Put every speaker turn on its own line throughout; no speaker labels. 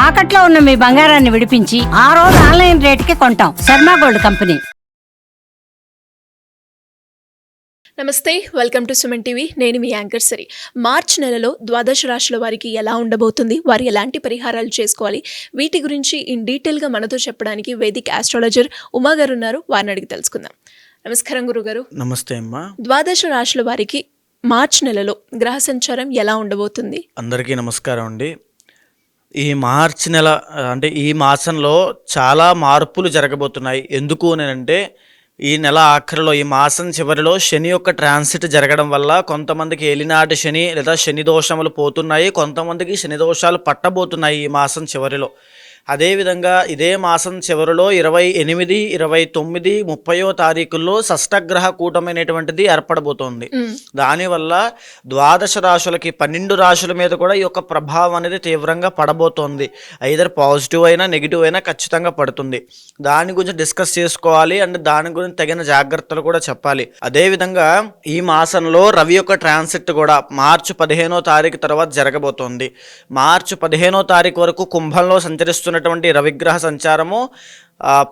తాకట్లో ఉన్న మీ బంగారాన్ని విడిపించి ఆ రోజు ఆన్లైన్ రేటుకి కొంటాం. Sharma gold company.
నమస్తే, వెల్కమ్ టు సుమన్ టీవీ. నేను మీ యాంకర్ సరి. మార్చ్ నెలలో ద్వాదశ రాశుల వారికి ఎలా ఉండబోతుంది, వారు ఎలాంటి పరిహారాలు చేసుకోవాలి, వీటి గురించి ఇన్ డీటెయిల్గా మనతో చెప్పడానికి వేదిక్ ఆస్ట్రాలజర్ ఉమా గారు ఉన్నారు. వారిని అడిగి తెలుసుకుందాం. నమస్కారం గురుగారు.
నమస్తే అమ్మా.
ద్వాదశ రాశుల వారికి మార్చ్ నెలలో గ్రహ సంచారం ఎలా ఉండబోతుంది?
అందరికీ నమస్కారం అండి. ఈ మార్చి నెల అంటే ఈ మాసంలో చాలా మార్పులు జరగబోతున్నాయి. ఎందుకు అంటే ఈ నెల ఆఖరిలో, ఈ మాసం చివరిలో శని యొక్క ట్రాన్సిట్ జరగడం వల్ల కొంతమందికి ఏలినాటి శని లేదా శని దోషములు పోతున్నాయి, కొంతమందికి శని దోషాలు పట్టబోతున్నాయి ఈ మాసం చివరిలో. అదేవిధంగా ఇదే మాసం చివరిలో 28, 29, 30వ తారీఖుల్లో షష్టగ్రహ కూటమైనటువంటిది ఏర్పడబోతోంది. దానివల్ల ద్వాదశ రాశులకి 12 రాశుల మీద కూడా ఈ యొక్క ప్రభావం అనేది తీవ్రంగా పడబోతోంది. ఐదర్ పాజిటివ్ అయినా నెగిటివ్ అయినా ఖచ్చితంగా పడుతుంది. దాని గురించి డిస్కస్ చేసుకోవాలి అండ్ దాని గురించి తగిన జాగ్రత్తలు కూడా చెప్పాలి. అదేవిధంగా ఈ మాసంలో రవి యొక్క ట్రాన్సిట్ కూడా మార్చి 15వ తారీఖు తర్వాత జరగబోతోంది. మార్చి 15వ తారీఖు వరకు కుంభంలో సంచరిస్తున్నటువంటి రవిగ్రహ సంచారము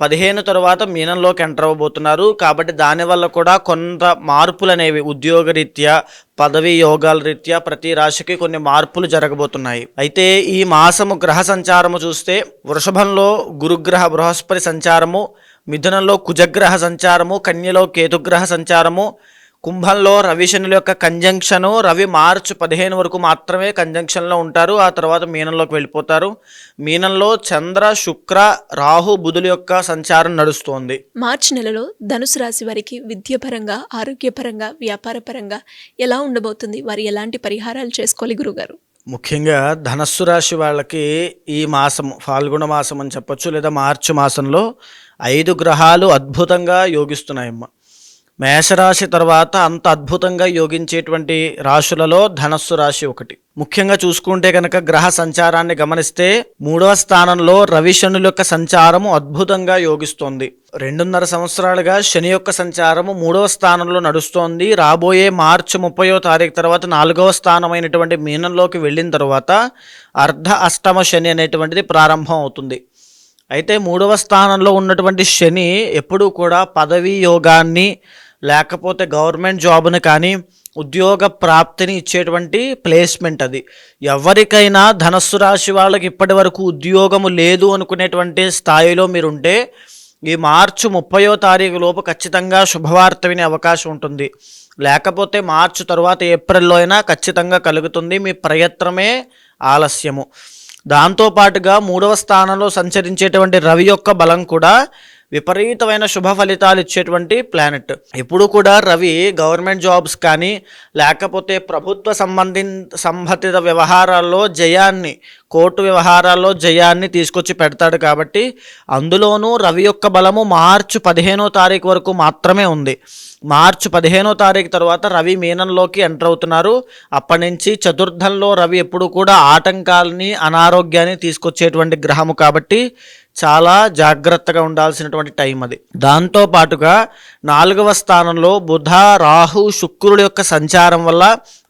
15 తర్వాత మీనంలోకి ఎంటర్ అవ్వబోతున్నారు. కాబట్టి దానివల్ల కూడా కొంత మార్పులు అనేవి ఉద్యోగరీత్యా, పదవి యోగాల రీత్యా ప్రతి రాశికి కొన్ని మార్పులు జరగబోతున్నాయి. అయితే ఈ మాసము గ్రహ సంచారము చూస్తే వృషభంలో గురుగ్రహ బృహస్పతి సంచారము, మిథునంలో కుజగ్రహ సంచారము, కన్యలో కేతుగ్రహ సంచారము, కుంభంలో రవి శనుల యొక్క కంజంక్షను. రవి మార్చి 15 వరకు మాత్రమే కంజంక్షన్లో ఉంటారు, ఆ తర్వాత మీనంలోకి వెళ్ళిపోతారు. మీనంలో చంద్ర, శుక్ర, రాహు, బుధుల యొక్క సంచారం నడుస్తోంది.
మార్చి నెలలో ధనుసు రాశి వారికి విద్యాపరంగా, ఆరోగ్యపరంగా, వ్యాపారపరంగా ఎలా ఉండబోతుంది, వారు ఎలాంటి పరిహారాలు చేసుకోవాలి గురుగారు?
ముఖ్యంగా ధనస్సు రాశి వాళ్ళకి ఈ మాసం, ఫాల్గుణ మాసం అని చెప్పొచ్చు, లేదా మార్చి మాసంలో 5 గ్రహాలు అద్భుతంగా యోగిస్తున్నాయమ్మ. మేషరాశి తర్వాత అంత అద్భుతంగా యోగించేటువంటి రాశులలో ధనస్సు రాశి ఒకటి. ముఖ్యంగా చూసుకుంటే కనుక గ్రహ సంచారాన్ని గమనిస్తే 3వ స్థానంలో రవి శనుల యొక్క సంచారము అద్భుతంగా యోగిస్తోంది. 2.5 సంవత్సరాలుగా శని యొక్క సంచారము 3వ స్థానంలో నడుస్తోంది. రాబోయే మార్చి 30వ తారీఖు తర్వాత 4వ స్థానమైనటువంటి మీనంలోకి వెళ్ళిన తర్వాత అర్ధ అష్టమ శని అనేటువంటిది ప్రారంభం అవుతుంది. అయితే 3వ స్థానంలో ఉన్నటువంటి శని ఎప్పుడూ కూడా పదవీ యోగాన్ని, లేకపోతే గవర్నమెంట్ జాబ్ని కానీ, ఉద్యోగ ప్రాప్తిని ఇచ్చేటువంటి ప్లేస్మెంట్ అది. ఎవరికైనా ధనస్సు రాశి వాళ్ళకి ఇప్పటి వరకు ఉద్యోగము లేదు అనుకునేటువంటి స్థాయిలో మీరుంటే ఈ మార్చి 30వ తారీఖు లోపు ఖచ్చితంగా శుభవార్త వినే అవకాశం ఉంటుంది. లేకపోతే మార్చి తర్వాత ఏప్రిల్లో అయినా ఖచ్చితంగా కలుగుతుంది. మీ ప్రయత్నమే ఆలస్యము. దాంతోపాటుగా 3వ స్థానంలో సంచరించేటువంటి రవి యొక్క బలం కూడా విపరీతమైన శుభ ఫలితాలు ఇచ్చేటువంటి ప్లానెట్. ఎప్పుడు కూడా రవి గవర్నమెంట్ జాబ్స్ కానీ, లేకపోతే ప్రభుత్వ సంబంధిత వ్యవహారాల్లో జయాన్ని, కోర్టు వ్యవహారాల్లో జయాన్ని తీసుకొచ్చి పెడతాడు. కాబట్టి అందులోనూ రవి యొక్క బలము మార్చి 15వ తారీఖు వరకు మాత్రమే ఉంది. మార్చి 15వ తారీఖు తర్వాత రవి మీనంలోకి ఎంటర్ అవుతున్నారు. అప్పటి నుంచి చతుర్థంలో రవి ఎప్పుడు కూడా ఆటంకాలని, అనారోగ్యాన్ని తీసుకొచ్చేటువంటి గ్రహము. కాబట్టి చాలా జాగ్రత్తగా ఉండాల్సినటువంటి టైం అది. దాంతోపాటుగా 4వ స్థానంలో బుధ, రాహు, శుక్రుడి యొక్క సంచారం వల్ల,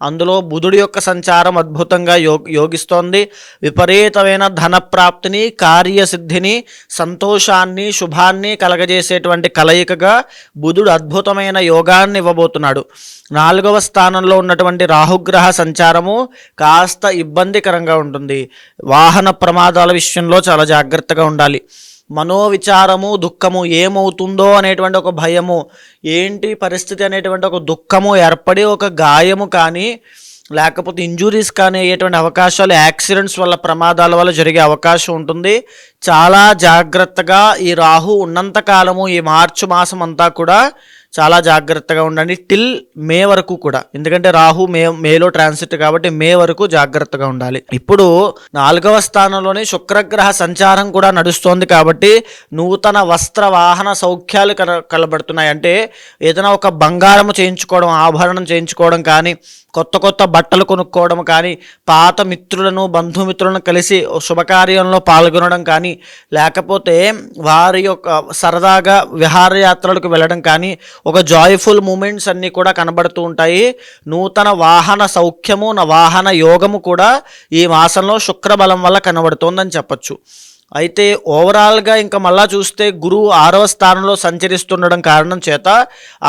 అందులో బుధుడి యొక్క సంచారం అద్భుతంగా యోగిస్తోంది. విపరీతమైన ధనప్రాప్తిని, కార్యసిద్ధిని, సంతోషాన్ని, శుభాన్ని కలగజేసేటువంటి కలయికగా బుధుడు అద్భుతమైన యోగాన్ని ఇవ్వబోతున్నాడు. 4వ స్థానంలో ఉన్నటువంటి రాహుగ్రహ సంచారము కాస్త ఇబ్బందికరంగా ఉంటుంది. వాహన ప్రమాదాల విషయంలో చాలా జాగ్రత్తగా ఉండాలి. మనోవిచారము, దుఃఖము, ఏమవుతుందో అనేటువంటి ఒక భయము, ఏంటి పరిస్థితి అనేటువంటి ఒక దుఃఖము ఏర్పడి ఒక గాయము కానీ, లేకపోతే ఇంజురీస్ కానీ అయ్యేటువంటి అవకాశాలు, యాక్సిడెంట్స్ వల్ల, ప్రమాదాల వల్ల జరిగే అవకాశం ఉంటుంది. చాలా జాగ్రత్తగా ఈ రాహు ఉన్నంతకాలము, ఈ మార్చి మాసం అంతా కూడా చాలా జాగ్రత్తగా ఉండండి. టిల్ మే వరకు కూడా, ఎందుకంటే రాహు మేలో ట్రాన్సిట్ కాబట్టి మే వరకు జాగ్రత్తగా ఉండాలి. ఇప్పుడు 4వ స్థానంలోనే శుక్రగ్రహ సంచారం కూడా నడుస్తోంది. కాబట్టి నూతన వస్త్ర వాహన సౌఖ్యాలు కలబడుతున్నాయి. అంటే ఏదైనా ఒక బంగారం చేయించుకోవడం, ఆభరణం చేయించుకోవడం కానీ, కొత్త బట్టలు కొనుక్కోవడం కానీ, పాత మిత్రులను, బంధుమిత్రులను కలిసి శుభకార్యంలో పాల్గొనడం కానీ, లేకపోతే వారి యొక్క సరదాగా విహారయాత్రలకు వెళ్ళడం కానీ, ఒక జాయ్ఫుల్ మూమెంట్స్ అన్నీ కూడా కనబడుతూ ఉంటాయి. నూతన వాహన సౌఖ్యము, వాహన యోగము కూడా ఈ మాసంలో శుక్రబలం వల్ల కనబడుతోందని చెప్పచ్చు. అయితే ఓవరాల్గా ఇంకా మళ్ళా చూస్తే గురువు 6వ స్థానంలో సంచరిస్తుండడం కారణం చేత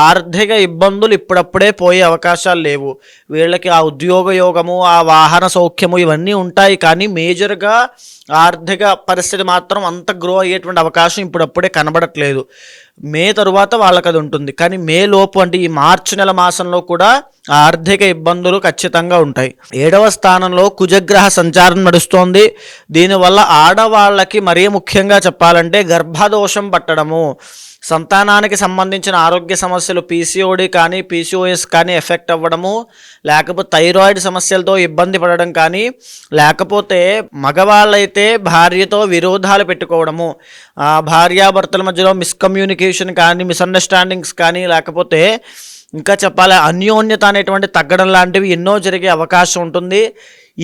ఆర్థిక ఇబ్బందులు ఇప్పుడప్పుడే పోయే అవకాశాలు లేవు. వీళ్ళకి ఆ ఉద్యోగ యోగము, ఆ వాహన సౌఖ్యము ఇవన్నీ ఉంటాయి, కానీ మేజర్గా ఆర్థిక పరిస్థితి మాత్రం అంత గ్రో అయ్యేటువంటి అవకాశం ఇప్పుడప్పుడే కనబడట్లేదు. మే తరువాత వాళ్ళకి అది ఉంటుంది, కానీ మే లోపు అంటే ఈ మార్చి నెల మాసంలో కూడా ఆర్థిక ఇబ్బందులు ఖచ్చితంగా ఉంటాయి. 7వ స్థానంలో కుజగ్రహ సంచారం నడుస్తోంది. దీనివల్ల ఆడవాళ్ళకి మరీ ముఖ్యంగా చెప్పాలంటే గర్భదోషం పట్టడము, సంతానానికి సంబంధించిన ఆరోగ్య సమస్యలు పీసీఓడి కానీ పీసీఓఎస్ కానీ ఎఫెక్ట్ అవ్వడము, లేకపోతే థైరాయిడ్ సమస్యలతో ఇబ్బంది పడడం కానీ, లేకపోతే మగవాళ్ళైతే భార్యతో విరోధాలు పెట్టుకోవడము, భార్యాభర్తల మధ్యలో మిస్కమ్యూనికేషన్ కానీ మిస్అండర్స్టాండింగ్స్ కానీ, లేకపోతే ఇంకా చెప్పాలి అన్యోన్యత అనేటువంటి తగ్గడం లాంటివి ఎన్నో జరిగే అవకాశం ఉంటుంది.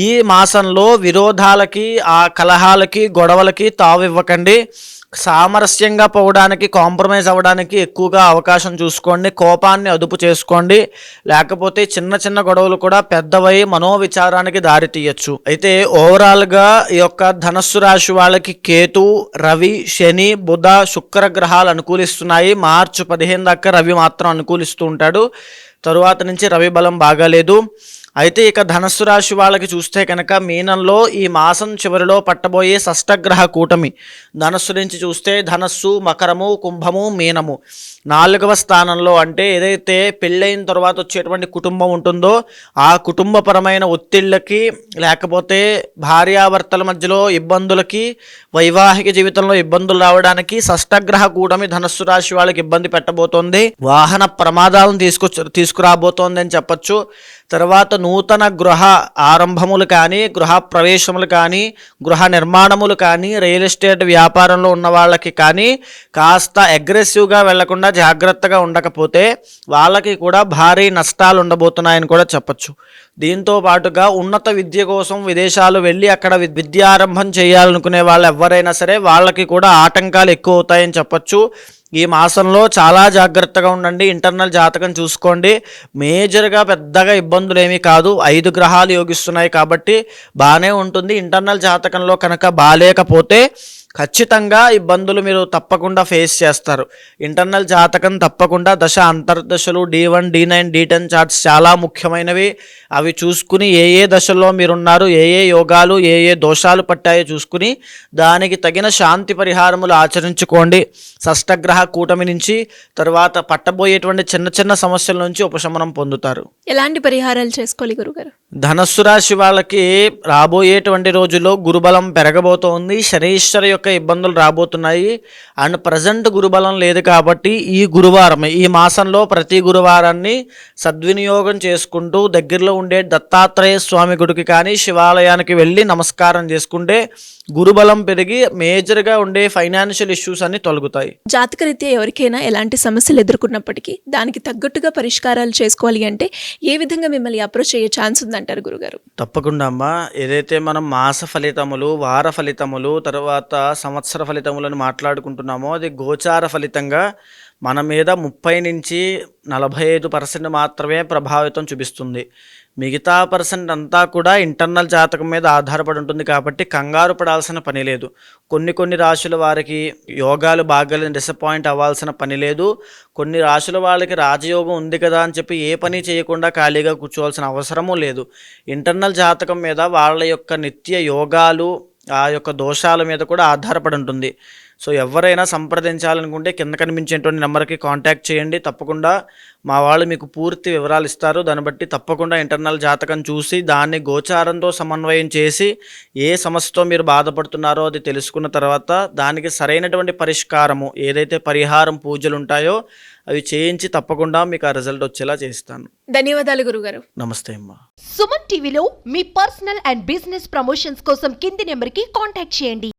ఈ మాసంలో విరోధాలకి, ఆ కలహాలకి, గొడవలకి తావివ్వకండి. సామరస్యంగా పోవడానికి, కాంప్రమైజ్ అవ్వడానికి ఎక్కువగా అవకాశం చూసుకోండి. కోపాన్ని అదుపు చేసుకోండి, లేకపోతే చిన్న చిన్న గొడవలు కూడా పెద్దవై మనోవిచారానికి దారి తీయచ్చు. అయితే ఓవరాల్గా ఈ యొక్క ధనస్సు రాశి వాళ్ళకి కేతు, రవి, శని, బుధ, శుక్ర గ్రహాలు అనుకూలిస్తున్నాయి. మార్చి 15 దాకా రవి మాత్రం అనుకూలిస్తూ ఉంటాడు. తరువాత నుంచి రవి బలం బాగాలేదు. అయితే ఇక ధనస్సు రాశి వాళ్ళకి చూస్తే కనుక మీనంలో ఈ మాసం చివరిలో పట్టబోయే షష్టగ్రహ కూటమి. ధనస్సు నుంచి చూస్తే ధనస్సు, మకరము, కుంభము, మీనము 4వ స్థానంలో, అంటే ఏదైతే పెళ్ళైన తర్వాత వచ్చేటువంటి కుటుంబం ఉంటుందో ఆ కుటుంబపరమైన ఒత్తిళ్ళకి, లేకపోతే భార్యాభర్తల మధ్యలో ఇబ్బందులకి, వైవాహిక జీవితంలో ఇబ్బందులు రావడానికి షష్టగ్రహ కూటమి ధనస్సు రాశి వాళ్ళకి ఇబ్బంది పెట్టబోతోంది. వాహన ప్రమాదాలను తీసుకురాబోతోంది అని చెప్పచ్చు. తర్వాత నూతన గృహ ఆరంభములు కానీ, గృహ ప్రవేశములు కానీ, గృహ నిర్మాణములు కానీ, రియల్ ఎస్టేట్ వ్యాపారంలో ఉన్న వాళ్ళకి కానీ కాస్త అగ్రెసివ్గా వెళ్లకుండా జాగ్రత్తగా ఉండకపోతే వాళ్ళకి కూడా భారీ నష్టాలు ఉండబోతున్నాయని కూడా చెప్పచ్చు. దీంతో పాటుగా ఉన్నత విద్య కోసం విదేశాలు వెళ్ళి అక్కడ విద్యారంభం చేయాలనుకునే వాళ్ళు ఎవరైనా సరే వాళ్ళకి కూడా ఆటంకాలు ఎక్కువ అవుతాయని చెప్పచ్చు. ఈ మాసంలో చాలా జాగ్రత్తగా ఉండండి. ఇంటర్నల్ జాతకం చూసుకోండి. మేజర్గా పెద్దగా ఇబ్బందులు ఏమీ కాదు. 5 గ్రహాలు యోగిస్తున్నాయి కాబట్టి బాగానే ఉంటుంది. ఇంటర్నల్ జాతకంలో కనుక బాలేకపోతే ఖచ్చితంగా ఇబ్బందులు మీరు తప్పకుండా ఫేస్ చేస్తారు. ఇంటర్నల్ జాతకం తప్పకుండా దశ అంతర్దశలు D1, D9, D10 చార్ట్స్ చాలా ముఖ్యమైనవి. అవి చూసుకుని ఏ దశల్లో మీరున్నారు, ఏ యోగాలు, ఏ దోషాలు పట్టాయో చూసుకుని దానికి తగిన శాంతి పరిహారములు ఆచరించుకోండి. షష్టగ్రహ కూటమి నుంచి తర్వాత పట్టబోయేటువంటి చిన్న చిన్న సమస్యల నుంచి ఉపశమనం పొందుతారు.
ఎలాంటి పరిహారాలు చేసుకోవాలి గురుగారు?
ధనస్సు రాశి వాళ్ళకి రాబోయేటువంటి రోజుల్లో గురుబలం పెరగబోతోంది. శనీశ్వర యొక్క ఇబ్బందులు రాబోతున్నాయి. అండ్ ప్రజెంట్ గురుబలం లేదు కాబట్టి ఈ గురువారం, ఈ మాసంలో ప్రతి గురువారాన్ని సద్వినియోగం చేసుకుంటూ దగ్గరలో ఉండే దత్తాత్రేయ స్వామి గుడికి కానీ శివాలయానికి వెళ్ళి నమస్కారం చేసుకుంటే గురుబలం పెరిగి మేజర్గా ఉండే ఫైనాన్షియల్ ఇష్యూస్ అన్ని తొలగుతాయి.
జాతకరీత్యా ఎవరికైనా ఎలాంటి సమస్యలు ఎదుర్కొన్నప్పటికీ దానికి తగ్గట్టుగా పరిష్కారాలు చేసుకోవాలి అంటే ఏ విధంగా మిమ్మల్ని అప్రోచ్ అయ్యే ఛాన్స్ ఉందంటారు గురుగారు?
తప్పకుండా అమ్మా. ఏదైతే మనం మాస ఫలితములు, వార ఫలితములు, తర్వాత సంవత్సర ఫలితములను మాట్లాడుకుంటున్నామో అది గోచార ఫలితంగా మన మీద 30 నుంచి 45% మాత్రమే ప్రభావితం చూపిస్తుంది. మిగతా పర్సెంట్ అంతా కూడా ఇంటర్నల్ జాతకం మీద ఆధారపడి ఉంటుంది కాబట్టి కంగారు పడాల్సిన పని లేదు. కొన్ని రాశుల వారికి యోగాలు బాగాలేని డిసప్పాయింట్ అవ్వాల్సిన పని లేదు. కొన్ని రాశుల వాళ్ళకి రాజయోగం ఉంది కదా అని చెప్పి ఏ పని చేయకుండా ఖాళీగా కూర్చోవాల్సిన అవసరమూ లేదు. ఇంటర్నల్ జాతకం మీద వాళ్ళ యొక్క నిత్య యోగాలు, ఆ యొక్క దోషాల మీద కూడా ఆధారపడి ఉంటుంది. సో ఎవరైనా సంప్రదించాలనుకుంటే కింద కనిపించేటువంటి నెంబర్కి కాంటాక్ట్ చేయండి. తప్పకుండా మా వాళ్ళు మీకు పూర్తి వివరాలు ఇస్తారు. దాన్ని బట్టి తప్పకుండా ఇంటర్నల్ జాతకం చూసి దాన్ని గోచారంతో సమన్వయం చేసి ఏ సమస్యతో మీరు బాధపడుతున్నారో అది తెలుసుకున్న తర్వాత దానికి సరైనటువంటి పరిష్కారము, ఏదైతే పరిహారం పూజలు ఉంటాయో అవి చేయించి తప్పకుండా మీకు ఆ రిజల్ట్ వచ్చేలా చేస్తాను.
ధన్యవాదాలు గురుగారు.
నమస్తే అమ్మా.
సుమన్ టీవీలో మీ పర్సనల్ అండ్ బిజినెస్ ప్రమోషన్స్ కోసం కింది నెంబర్కి కాంటాక్ట్ చేయండి.